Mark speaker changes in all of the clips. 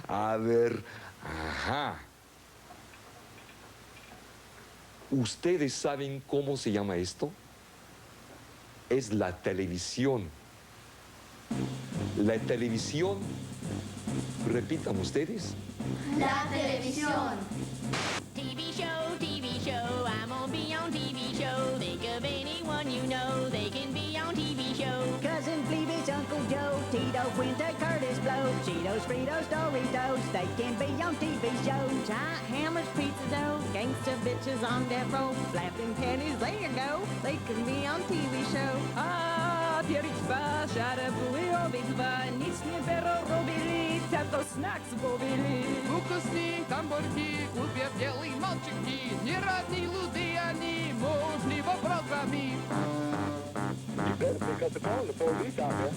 Speaker 1: A ver, ajá. ¿Ustedes saben cómo se llama esto? Es la televisión. La televisión, repitan ustedes.
Speaker 2: La televisión.
Speaker 3: TV show, I'm gonna be on TV show. Think of anyone you know, they can be on TV show.
Speaker 4: Cousin Phoebe's Uncle Joe, Tito, Quinta, Curtis Blow, Cheetos, Fritos, Doritos, they can be on TV shows.
Speaker 3: Giant hammers, pizza dough, gangsta bitches on death row, flapping pennies, there you go, they can be on TV show.
Speaker 5: Ah, pieritva, szarabui, obidwa, nic nie biorą, robili, tato snacks bobili. Ukusni, tamborki, upierdzieli, malczyki, nieradni ludy, ani możliwe programy.
Speaker 6: You better pick up the phone, the police out there.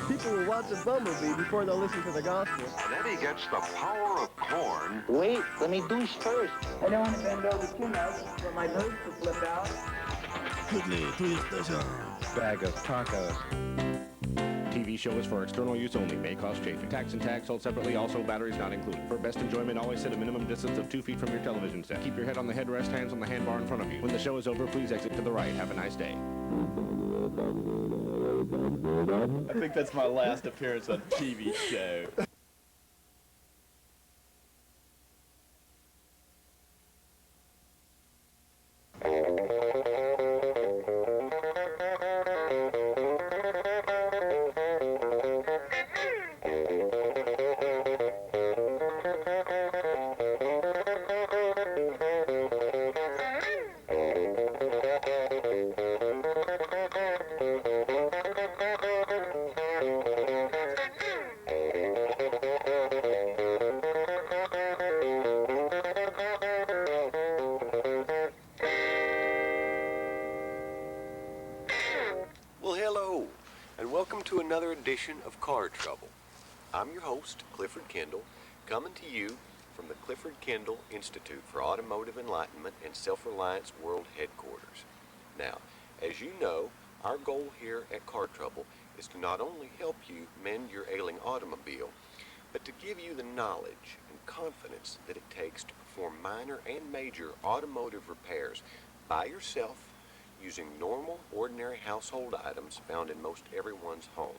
Speaker 7: People will watch a Bumblebee before they'll listen to the gospel.
Speaker 8: Then he gets the power of corn.
Speaker 6: Wait, let me douche first.
Speaker 7: I don't want to bend over too much for my nose to flip out.
Speaker 9: Bag of tacos. TV show is for external use only. May cause chafing. Tax and tag sold separately. Also batteries not included. For best enjoyment, always set a minimum distance of 2 feet from your television set. Keep your head on the headrest, hands on the handbar in front of you. When the show is over, please exit to the right. Have a nice day.
Speaker 10: I think that's my last appearance on TV show.
Speaker 11: Edition of Car Trouble. I'm your host, Clifford Kendall, coming to you from the Clifford Kendall Institute for Automotive Enlightenment and Self-Reliance World Headquarters. Now, as you know, our goal here at Car Trouble is to not only help you mend your ailing automobile, but to give you the knowledge and confidence that it takes to perform minor and major automotive repairs by yourself using normal, ordinary household items found in most everyone's home.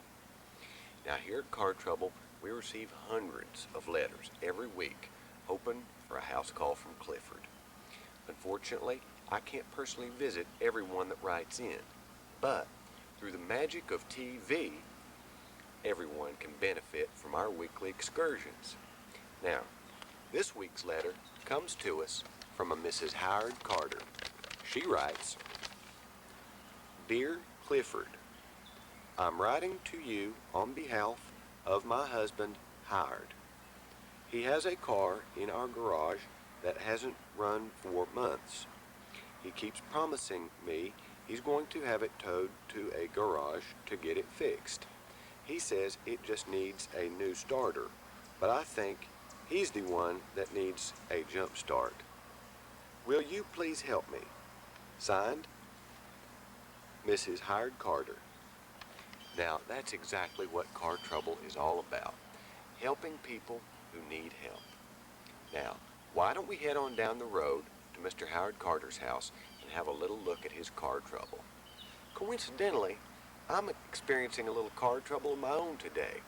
Speaker 11: Now here at Car Trouble, we receive hundreds of letters every week hoping for a house call from Clifford. Unfortunately, I can't personally visit everyone that writes in, but through the magic of TV, everyone can benefit from our weekly excursions. Now, this week's letter comes to us from a Mrs. Howard Carter. She writes, Dear Clifford, I'm writing to you on behalf of my husband, Howard. He has a car in our garage that hasn't run for months. He keeps promising me he's going to have it towed to a garage to get it fixed. He says it just needs a new starter, but I think he's the one that needs a jump start. Will you please help me? Signed, Mrs. Howard Carter. Now, that's exactly what Car Trouble is all about, helping people who need help. Now, why don't we head on down the road to Mr. Howard Carter's house and have a little look at his car trouble. Coincidentally, I'm experiencing a little car trouble of my own today.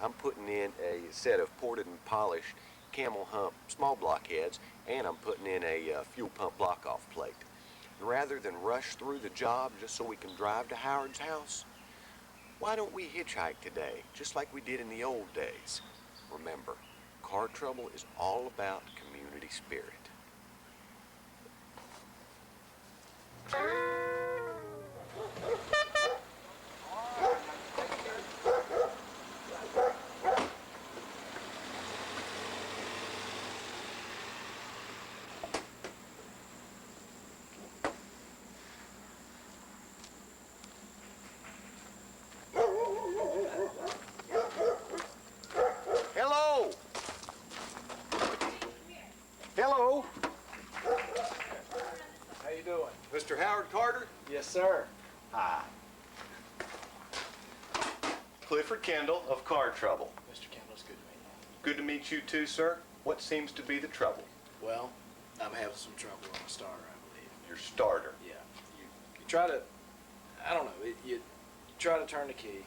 Speaker 11: I'm putting in a set of ported and polished camel hump small block heads, and I'm putting in a fuel pump block-off plate. And rather than rush through the job just so we can drive to Howard's house, why don't we hitchhike today, just like we did in the old days? Remember, Car Trouble is all about community spirit. Hello! Hello!
Speaker 10: How you doing?
Speaker 11: Mr. Howard Carter?
Speaker 10: Yes, sir.
Speaker 11: Hi. Clifford Kendall of Car Trouble.
Speaker 12: Mr. Kendall, it's good to meet you.
Speaker 11: Good to meet you too, sir. What seems to be the trouble?
Speaker 12: Well, I'm having some trouble with my starter, I believe.
Speaker 11: Your starter?
Speaker 12: Yeah. You try to, I don't know, you try to turn the key,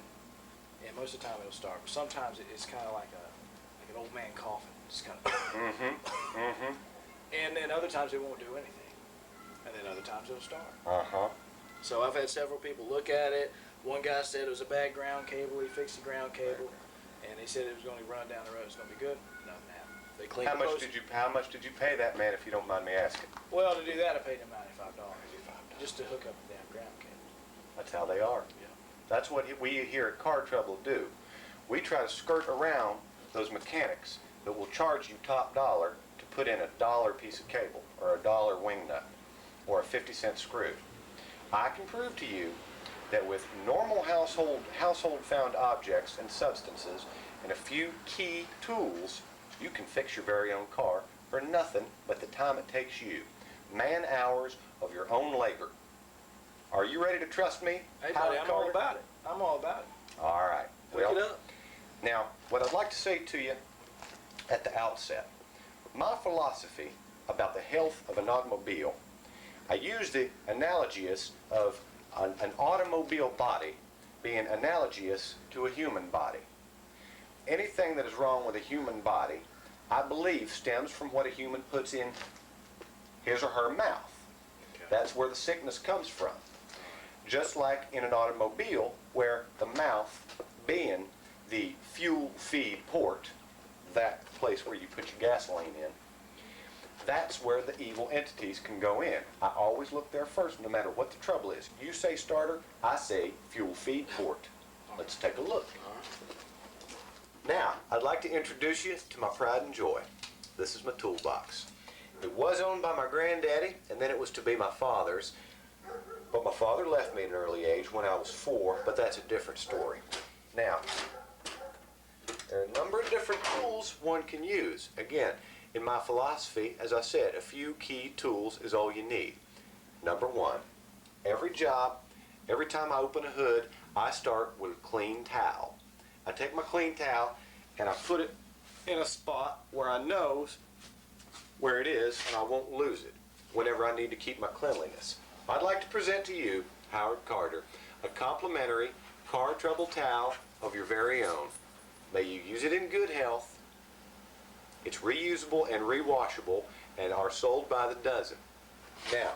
Speaker 12: and most of the time it'll start. But sometimes it's kind of like an old man coughing. Just kind of. And then other times it won't do anything. And then other times it'll start. So I've had several people look at it. One guy said it was a bad ground cable. He fixed the ground cable, and he said it was going to run down the road. It's going to be good. Nothing happened. They cleaned
Speaker 11: How
Speaker 12: the
Speaker 11: much did you pay that man, if you don't mind me asking?
Speaker 12: Well, to do that, I paid him $95 just to hook up the damn ground cable.
Speaker 11: That's how they are.
Speaker 12: Yeah.
Speaker 11: That's what we here at Car Trouble do. We try to skirt around those mechanics that will charge you top dollar to put in a $1 piece of cable or a $1 wing nut or a 50-cent screw. I can prove to you that with normal household found objects and substances and a few key tools, you can fix your very own car for nothing but the time it takes you. Man hours of your own labor. Are you ready to trust me?
Speaker 12: Hey, buddy, I'm all about it. I'm all about it.
Speaker 11: All right.
Speaker 12: Hook it up.
Speaker 11: Now, what I'd like to say to you at the outset, my philosophy about the health of an automobile, I use the analogies of an automobile body being analogous to a human body. Anything that is wrong with a human body, I believe, stems from what a human puts in his or her mouth. Okay. That's where the sickness comes from. Just like in an automobile, where the mouth being the fuel feed port, that place where you put your gasoline in, that's where the evil entities can go in. I always look there first, no matter what the trouble is. You say starter, I say fuel feed port. Let's take a look. Now, I'd like to introduce you to my pride and joy. This is my toolbox. It was owned by my granddaddy, and then it was to be my father's. But my father left me at an early age when I was 4, but that's a different story. Now, there are a number of different tools one can use. Again, in my philosophy, as I said, a few key tools is all you need. Number 1, every job, every time I open a hood, I start with a clean towel. I take my clean towel and I put it in a spot where I know where it is and I won't lose it whenever I need to keep my cleanliness. I'd like to present to you, Howard Carter, a complimentary Car Trouble towel of your very own. May you use it in good health. It's reusable and rewashable and are sold by the dozen. Now,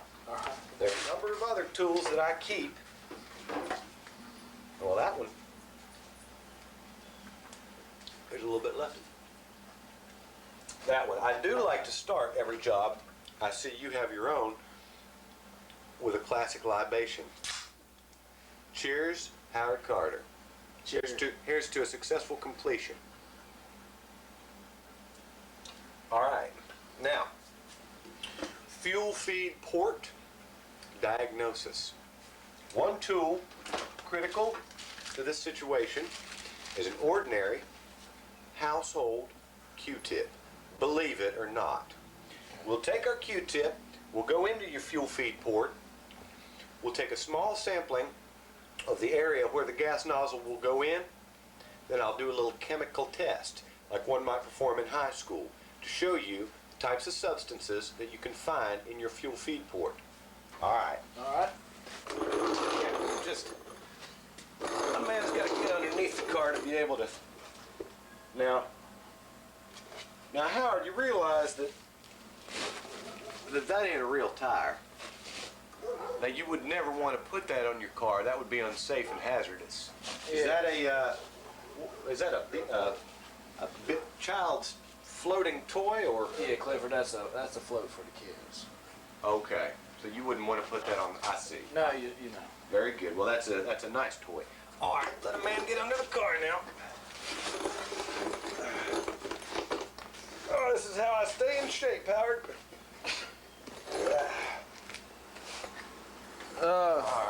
Speaker 11: there are a number of other tools that I keep. Well, that one, there's a little bit left. That one. I do like to start every job, I see you have your own, with a classic libation. Cheers, Howard Carter. Cheers. Here's to a successful completion. All right. Now, fuel feed port diagnosis. One tool critical to this situation is an ordinary household Q-tip. Believe it or not. We'll take our Q-tip, we'll go into your fuel feed port, we'll take a small sampling of the area where the gas nozzle will go in, then I'll do a little chemical test, like one might perform in high school, to show you the types of substances that you can find in your fuel feed port. All right.
Speaker 12: All right.
Speaker 11: Yeah, just, a man's got to get underneath the car to be able to. Now, Howard, you realize that that ain't a real tire. Now, you would never want to put that on your car. That would be unsafe and hazardous. Yeah. Is that a child's floating toy, or?
Speaker 12: Yeah, Clifford, that's a float for the kids.
Speaker 11: Okay, so you wouldn't want to put that on. I see.
Speaker 12: No, you know.
Speaker 11: Very good. Well, that's a nice toy. All right, let a man get under the car now. Oh, this is how I stay in shape, Howard.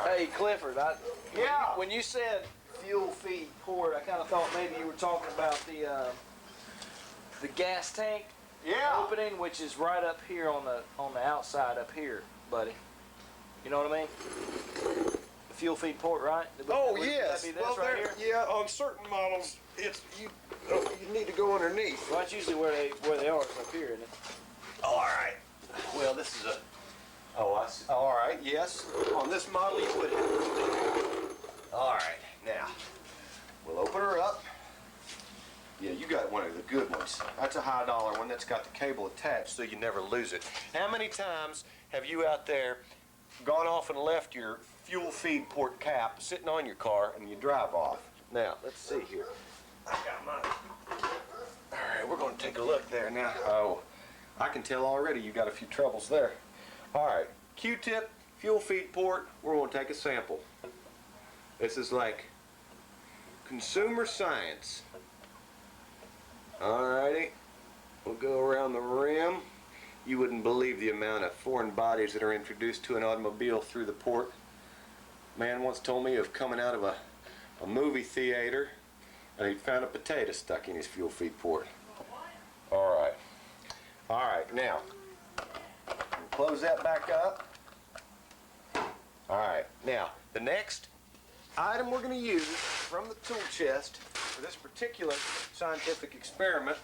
Speaker 12: Hey, Clifford, when you said fuel feed port, I kind of thought maybe you were talking about the gas tank opening, which is right up here on the outside up here, buddy. You know what I mean? the fuel feed port, right?
Speaker 11: Oh,
Speaker 12: Would
Speaker 11: yes.
Speaker 12: that be this
Speaker 11: Well,
Speaker 12: right here?
Speaker 11: yeah, on certain models, it's you need to go underneath.
Speaker 12: Well, that's usually where they are, it's up here, isn't it?
Speaker 11: All right. Well, this is a. Oh, I see. All right. Yes. On this model, you would have. All right. Now, we'll open her up. Yeah, you got one of the good ones. That's a high dollar one that's got the cable attached so you never lose it. How many times have you out there gone off and left your fuel feed port cap sitting on your car and you drive off? Now, let's see here. I got mine. All right, we're going to take a look there now. Oh, I can tell already you got a few troubles there. All right, Q-tip, fuel feed port, we're going to take a sample. This is like consumer science. All righty, we'll go around the rim. You wouldn't believe the amount of foreign bodies that are introduced to an automobile through the port. Man once told me of coming out of a movie theater and he found a potato stuck in his fuel feed port. All right, now, close that back up. All right, now, the next item we're going to use from the tool chest for this particular scientific experiment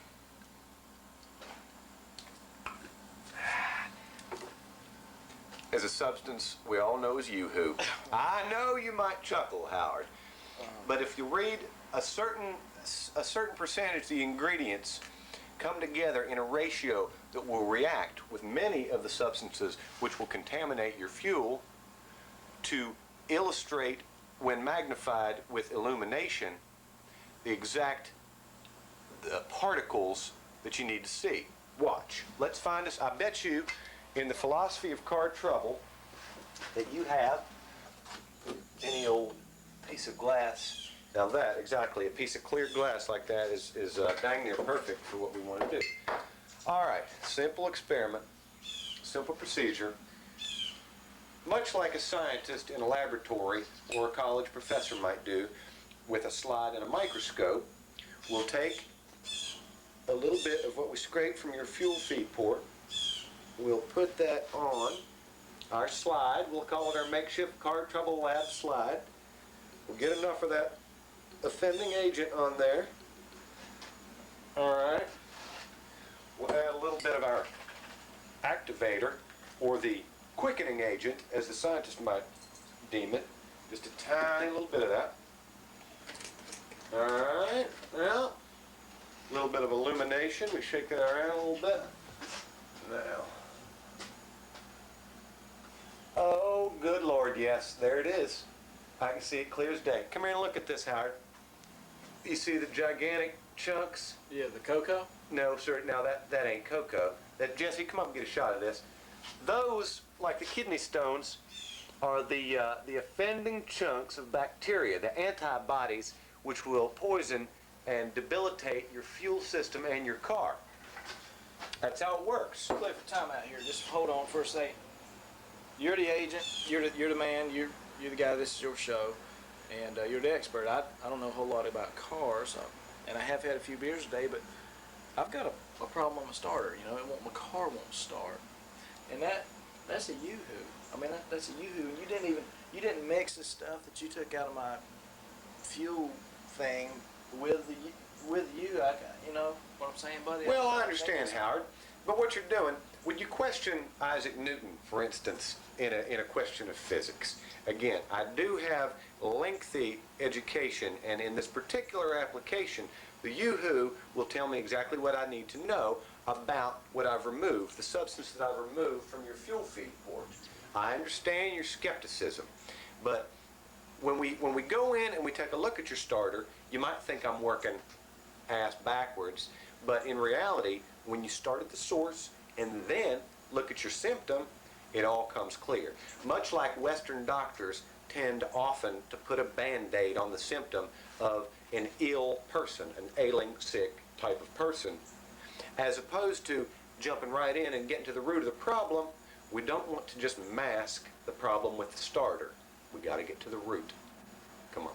Speaker 11: is a substance we all know as Yoo-hoo. I know you might chuckle, Howard, but if you read a certain percentage of the ingredients come together in a ratio that will react with many of the substances which will contaminate your fuel to illustrate, when magnified with illumination, the exact particles that you need to see. Watch. Let's find us. I bet you, in the philosophy of car trouble, that you have any old piece of glass. Now that, exactly, a piece of clear glass like that is dang near perfect for what we want to do. All right, simple experiment, simple procedure. Much like a scientist in a laboratory or a college professor might do with a slide and a microscope, we'll take a little bit of what we scraped from your fuel feed port. We'll put that on our slide. We'll call it our makeshift car trouble lab slide. We'll get enough of that offending agent on there. All right. We'll add a little bit of our activator, or the quickening agent, as the scientist might deem it. Just a tiny little bit of that. All right. Now, a little bit of illumination. We shake that around a little bit. Now. Oh, good Lord, yes, there it is. I can see it clear as day. Come here and look at this, Howard. You see the gigantic chunks?
Speaker 12: Yeah, the cocoa?
Speaker 11: No, sir, now that ain't cocoa. Jesse, come up and get a shot of this. Those, like the kidney stones, are the offending chunks of bacteria, the antibodies which will poison and debilitate your fuel system and your car. That's how it works.
Speaker 12: Clifford, time out here. Just hold on for a second. You're the agent. You're the man. You're the guy. This is your show, and you're the expert. I don't know a whole lot about cars, and I have had a few beers today, but I've got a problem on my starter. You know, my car won't start, and that's a Yoo-hoo. I mean, that's a Yoo-hoo. And you didn't mix the stuff that you took out of my fuel thing with you. You know what I'm saying, buddy?
Speaker 11: Well, I understand, Howard. But what you're doing, when you question Isaac Newton, for instance, in a question of physics, again, I do have lengthy education, and in this particular application, the Yoo-hoo will tell me exactly what I need to know about what I've removed, the substance that I've removed from your fuel feed port. I understand your skepticism, but when we go in and we take a look at your starter, you might think I'm working ass backwards, but in reality, when you start at the source and then look at your symptom, it all comes clear. Much like Western doctors tend often to put a Band-Aid on the symptom of an ill person, an ailing, sick type of person, as opposed to jumping right in and getting to the root of the problem. We don't want to just mask the problem with the starter. We got to get to the root. Come on.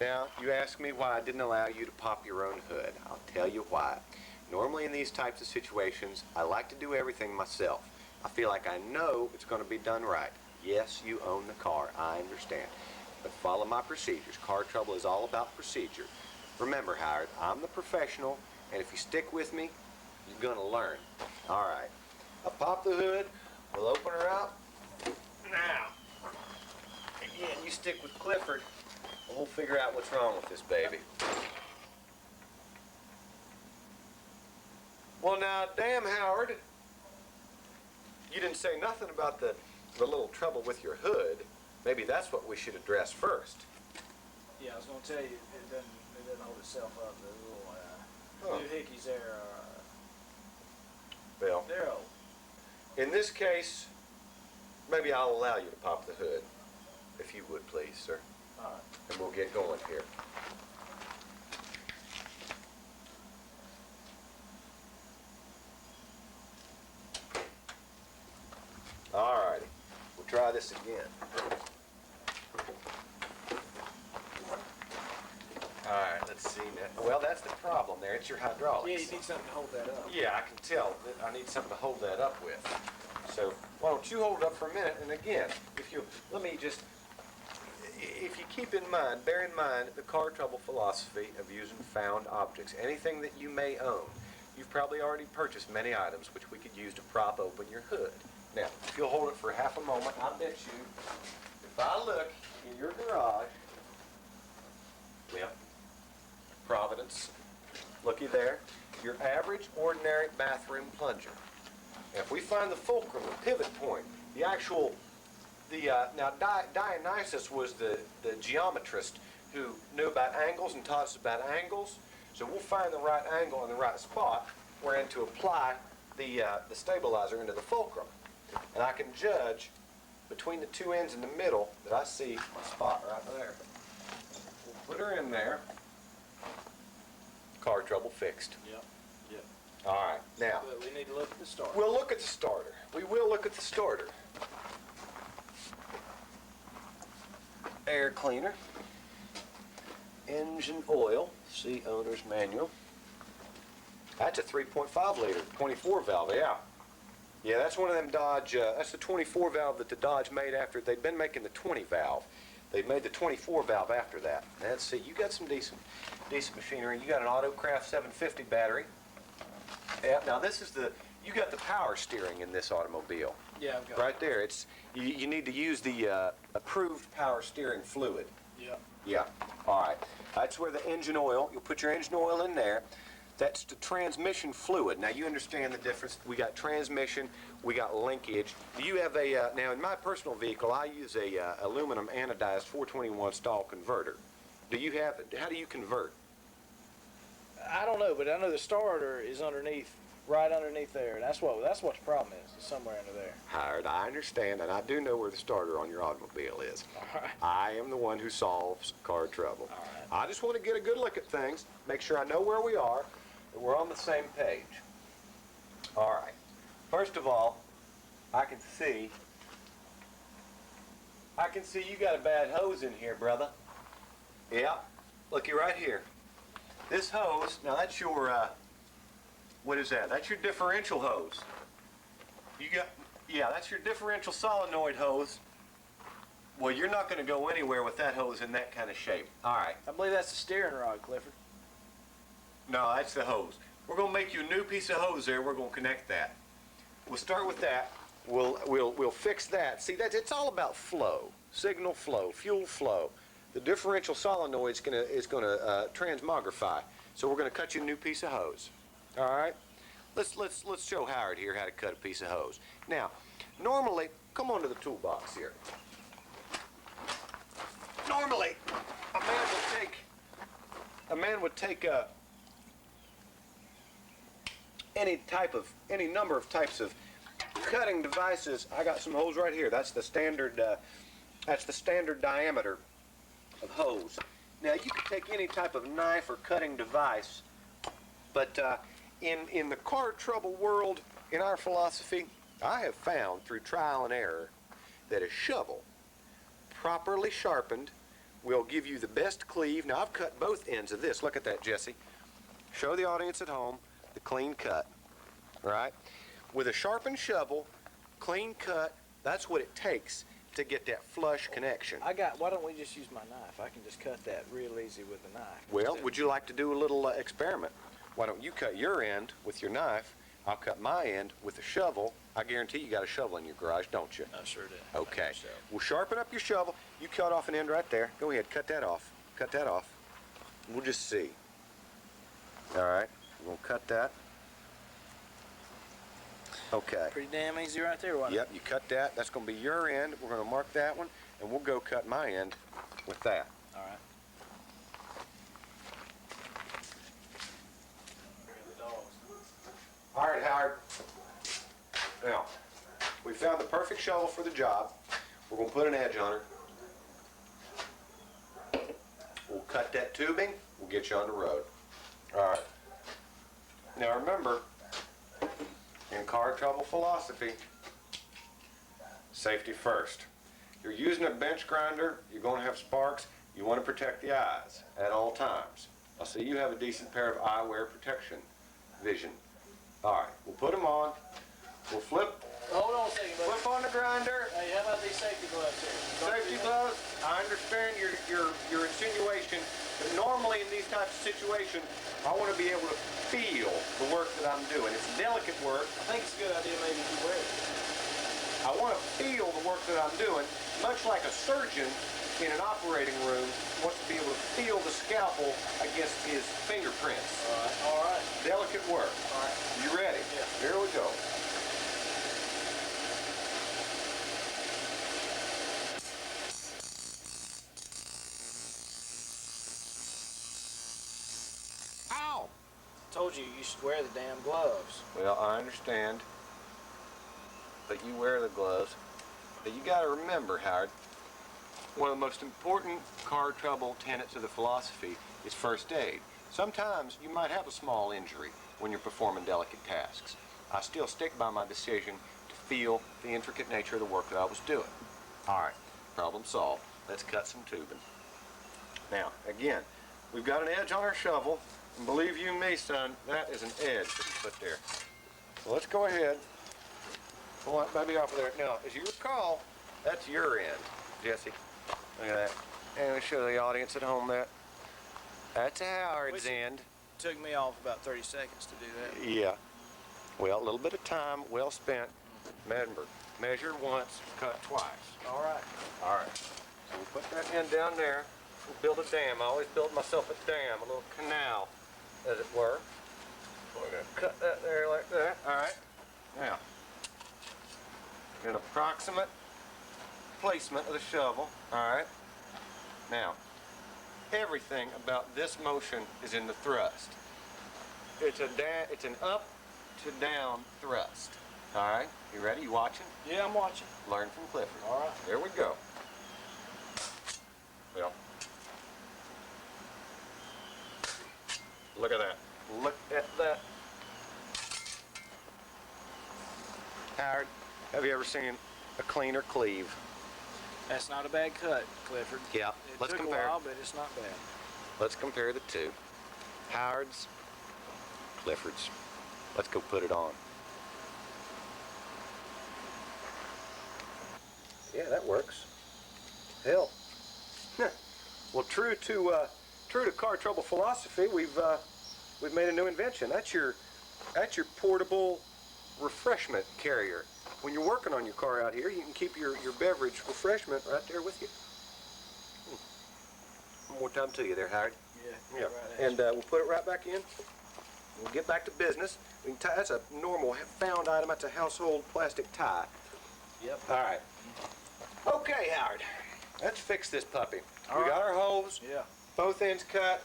Speaker 11: Now, you ask me why I didn't allow you to pop your own hood. I'll tell you why. Normally in these types of situations, I like to do everything myself. I feel like I know it's going to be done right. Yes, you own the car, I understand. But follow my procedures. Car trouble is all about procedure. Remember, Howard, I'm the professional, and if you stick with me, you're gonna learn. All right. I'll pop the hood, we'll open her up. Now, again, you stick with Clifford, and we'll figure out what's wrong with this baby. Well, now, damn, Howard. You didn't say nothing about the little trouble with your hood. Maybe that's what we should address first.
Speaker 12: Yeah, I was going to tell you, it doesn't hold itself up. The little doohickeys there are,
Speaker 11: Well,
Speaker 12: they're old.
Speaker 11: in this case, maybe I'll allow you to pop the hood, if you would, please, sir.
Speaker 12: All right.
Speaker 11: And we'll get going here. All righty. We'll try this again. All right, let's see now. Well, that's the problem there. It's your hydraulics.
Speaker 12: Yeah, you need something to hold that up.
Speaker 11: Yeah, I can tell that I need something to hold that up with. So why don't you hold it up for a minute? And again, if you keep in mind, bear in mind the car trouble philosophy of using found objects. Anything that you may own. You've probably already purchased many items which we could use to prop open your hood. Now, if you'll hold it for half a moment, I bet you, if I look in your garage, yeah, Providence, looky there, your average ordinary bathroom plunger. Now, if we find the fulcrum, the pivot point, the actual, now Dionysus was the geometrist who knew about angles and taught us about angles. So we'll find the right angle and the right spot wherein to apply the stabilizer into the fulcrum. And I can judge between the two ends in the middle that I see a spot right there. We'll put her in there. Car trouble fixed.
Speaker 12: Yep. Yep.
Speaker 11: All right, now.
Speaker 12: But we need to look at the starter.
Speaker 11: We'll look at the starter. We will look at the starter. Air cleaner. Engine oil. See owner's manual. That's a 3.5 liter, 24 valve, yeah. Yeah, that's one of them Dodge, that's the 24 valve that the Dodge made after, they'd been making the 20 valve. They made the 24 valve after that. Let's see, you got some decent machinery. You got an Autocraft 750 battery. Yeah, now this is you got the power steering in this automobile.
Speaker 12: Yeah, I've got
Speaker 11: right there. It's you need to use the approved power steering fluid.
Speaker 12: Yeah.
Speaker 11: Yeah. All right. That's where the engine oil. You'll put your engine oil in there. That's the transmission fluid. Now you understand the difference. We got transmission. We got linkage. Do you have a now in my personal vehicle I use a aluminum anodized 421 stall converter. Do you have it? How do you convert?
Speaker 12: I don't know, but I know the starter is underneath, right underneath there. And that's what the problem is. It's somewhere under there.
Speaker 11: Howard, I understand, and I do know where the starter on your automobile is.
Speaker 12: All right.
Speaker 11: I am the one who solves car trouble.
Speaker 12: All right.
Speaker 11: I just want to get a good look at things, make sure I know where we are, and we're on the same page. All right. First of all, I can see you got a bad hose in here, brother. Yeah. Looky right here. This hose, now that's your, what is that? That's your differential hose. Yeah, that's your differential solenoid hose. Well, you're not going to go anywhere with that hose in that kind of shape. All right.
Speaker 12: I believe that's the steering rod, Clifford.
Speaker 11: No, that's the hose. We're going to make you a new piece of hose there. We're going to connect that. We'll start with that. We'll fix that. See, it's all about flow, signal flow, fuel flow. The differential solenoid is going to transmogrify. So we're going to cut you a new piece of hose. All right. Let's show Howard here how to cut a piece of hose. Now, normally, come onto the toolbox here. Normally, a man would take any number of types of cutting devices. I got some hose right here. That's the standard diameter of hose. Now you can take any type of knife or cutting device, but in the car trouble world, in our philosophy, I have found through trial and error that a shovel, properly sharpened, will give you the best cleave. Now I've cut both ends of this. Look at that, Jesse. Show the audience at home the clean cut, right? With a sharpened shovel, clean cut, that's what it takes to get that flush connection.
Speaker 12: Why don't we just use my knife? I can just cut that real easy with a knife.
Speaker 11: Well, would you like to do a little experiment? Why don't you cut your end with your knife? I'll cut my end with a shovel. I guarantee you got a shovel in your garage, don't you?
Speaker 12: I sure do.
Speaker 11: Okay. We'll sharpen up your shovel. You cut off an end right there. Go ahead, cut that off. Cut that off. We'll just see. All right, we'll cut that. Okay.
Speaker 12: Pretty damn easy right there, wasn't
Speaker 11: Yep, you cut that. That's going to be your end. We're going to mark that one, and we'll go cut my end with that.
Speaker 12: All right.
Speaker 11: All right, Howard. Now, we found the perfect shovel for the job. We're going to put an edge on her. We'll cut that tubing. We'll get you on the road. All right. Now remember, in car trouble philosophy, safety first. You're using a bench grinder. You're going to have sparks. You want to protect the eyes at all times. I see you have a decent pair of eyewear protection vision. All right, we'll put them on. We'll flip.
Speaker 12: Hold on a second, buddy.
Speaker 11: Flip on the grinder.
Speaker 12: Hey, how about these safety gloves here?
Speaker 11: Safety gloves. I understand your insinuation, but normally in these types of situations, I want to be able to feel the work that I'm doing. It's delicate work.
Speaker 12: I think it's a good idea maybe if you wear it.
Speaker 11: I want to feel the work that I'm doing, much like a surgeon in an operating room wants to be able to feel the scalpel against his fingerprints.
Speaker 12: All right.
Speaker 11: Delicate work.
Speaker 12: All right.
Speaker 11: You ready?
Speaker 12: Yeah.
Speaker 11: Here we go. Ow!
Speaker 12: Told you you should wear the damn gloves.
Speaker 11: Well, I understand that you wear the gloves, but you got to remember, Howard, one of the most important car trouble tenets of the philosophy is first aid. Sometimes you might have a small injury when you're performing delicate tasks. I still stick by my decision to feel the intricate nature of the work that I was doing. All right, problem solved. Let's cut some tubing. Now, again, we've got an edge on our shovel, and believe you me, son, that is an edge that you put there. So let's go ahead, pull that baby off of there. Now, as you recall, that's your end, Jesse. Look at that. And we show the audience at home that. That's Howard's end.
Speaker 12: Took me off about 30 seconds to do that.
Speaker 11: Yeah. Well, a little bit of time well spent. Remember, measure once, cut twice.
Speaker 12: All right.
Speaker 11: All right. So we'll put that end down there. We'll build a dam. I always build myself a dam, a little canal, as it were. We're going to cut that there like that. All right. Now, an approximate placement of the shovel. All right. Now, everything about this motion is in the thrust. It's an up to down thrust. All right. You ready? You watching?
Speaker 12: Yeah, I'm watching.
Speaker 11: Learn from Clifford.
Speaker 12: All right.
Speaker 11: There we go. Well, look at that. Look at that. Howard, have you ever seen a cleaner cleave?
Speaker 12: That's not a bad cut, Clifford.
Speaker 11: Yeah.
Speaker 12: It took a while, but it's not bad.
Speaker 11: Let's compare the two. Howard's, Clifford's. Let's go put it on. Yeah, that works. Hell. Well, true to car trouble philosophy, we've made a new invention. That's your portable refreshment carrier. When you're working on your car out here, you can keep your beverage refreshment right there with you. One more time to you there, Howard.
Speaker 12: Yeah.
Speaker 11: Yeah.
Speaker 12: Right,
Speaker 11: And we'll put it right back in. We'll get back to business. We can tie, that's a normal found item. That's a household plastic tie.
Speaker 12: Yep.
Speaker 11: All right. Okay, Howard. Let's fix this puppy.
Speaker 12: All
Speaker 11: we
Speaker 12: right.
Speaker 11: got our hose.
Speaker 12: Yeah.
Speaker 11: Both ends cut,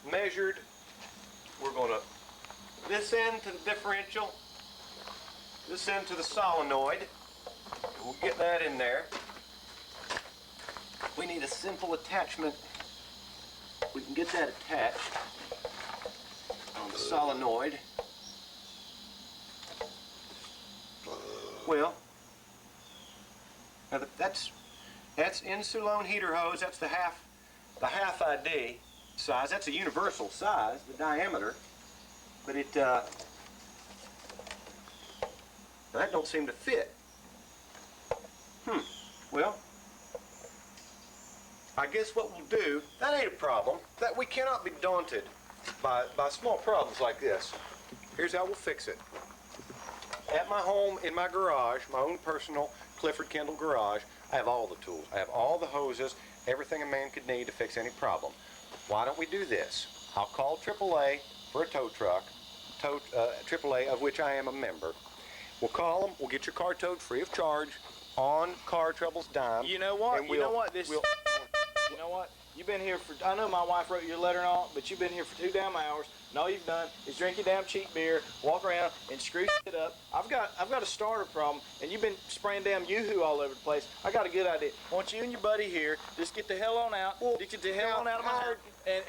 Speaker 11: measured. We're gonna this end to the differential, this end to the solenoid. We'll get that in there. We need a simple attachment. We can get that attached on the solenoid. Well, now that's insulone heater hose. That's the half ID size. That's a universal size, the diameter, but it that don't seem to fit. Well, I guess what we'll do, that ain't a problem. That we cannot be daunted by small problems like this. Here's how we'll fix it. At my home, in my garage, my own personal Clifford Kendall garage, I have all the tools. I have all the hoses, everything a man could need to fix any problem. Why don't we do this? I'll call AAA for a tow truck, AAA of which I am a member. We'll call them, we'll get your car towed free of charge on Car Trouble's dime.
Speaker 12: You know what? You know what? You've been here for, I know my wife wrote you a letter and all, but you've been here for 2 damn hours, and all you've done is drink your damn cheap beer, walk around, and screw it up. I've got a starter problem, and you've been spraying damn yoo-hoo all over the place. I got a good idea. I want you and your buddy here, just get the hell on out, get the hell on out of my house,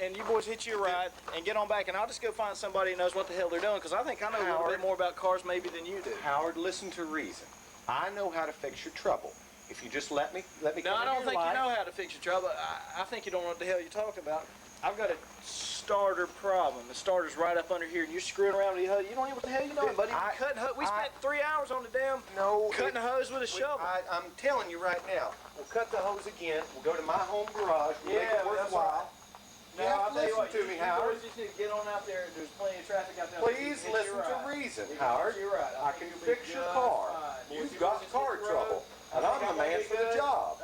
Speaker 12: and you boys hit you a ride, and get on back, and I'll just go find somebody who knows what the hell they're doing, because I think I know a little bit more about cars maybe than you do.
Speaker 11: Howard, listen to reason. I know how to fix your trouble. If you just let me
Speaker 12: No,
Speaker 11: come
Speaker 12: I don't think
Speaker 11: life.
Speaker 12: you know how to fix your trouble. I think you don't know what the hell you're talking about. I've got a starter problem. The starter's right up under here, and you're screwing around with the hose. You don't know what the hell you're doing, buddy. We spent 3 hours on the damn cutting the hose with a shovel.
Speaker 11: I'm telling you right now, we'll cut the hose again. We'll go to my home garage. We'll make it worthwhile.
Speaker 12: No, I'll tell you what,
Speaker 11: to me, Howard.
Speaker 12: You just need to get on out there. There's plenty of traffic out there.
Speaker 11: Please listen to reason, Howard.
Speaker 12: You're right.
Speaker 11: I can fix your car. You've got car trouble, and I'm the man for the job.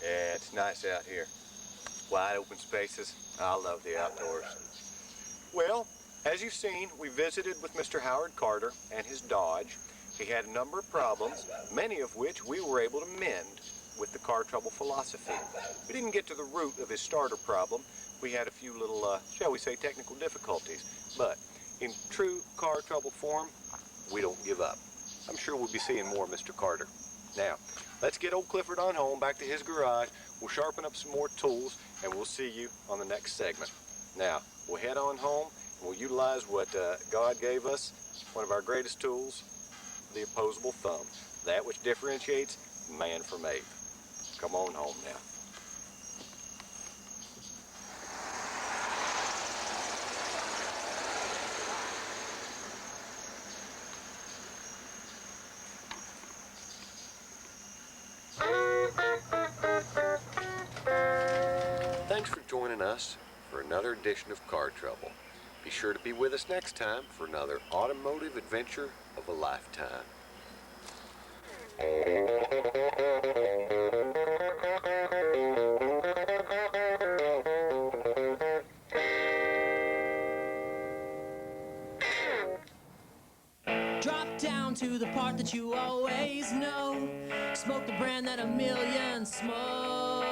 Speaker 11: Yeah, it's nice out here. Wide open spaces. I love the outdoors. Well, as you've seen, we visited with Mr. Howard Carter and his Dodge. He had a number of problems, many of which we were able to mend with the car trouble philosophy. We didn't get to the root of his starter problem. We had a few little, shall we say, technical difficulties. But in true car trouble form, we don't give up. I'm sure we'll be seeing more of Mr. Carter. Now, let's get old Clifford on home, back to his garage. We'll sharpen up some more tools, and we'll see you on the next segment. Now, we'll head on home, and we'll utilize what God gave us, one of our greatest tools, the opposable thumb, that which differentiates man from ape. Come on home now. Thanks for joining us for another edition of Car Trouble. Be sure to be with us next time for another automotive adventure of a lifetime.
Speaker 13: Drop down to the part that you always know. Smoke the brand that a million smoke.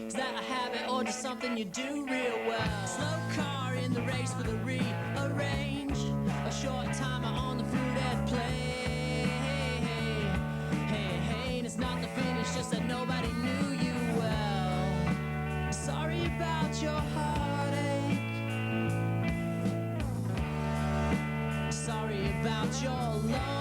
Speaker 13: Is that a habit or just something you do real well? Slow car in the race for the rearrange. A short timer on the fruited plane. Hey, and it's not the finish, just that nobody knew you well. Sorry about your heartache. Sorry about your love.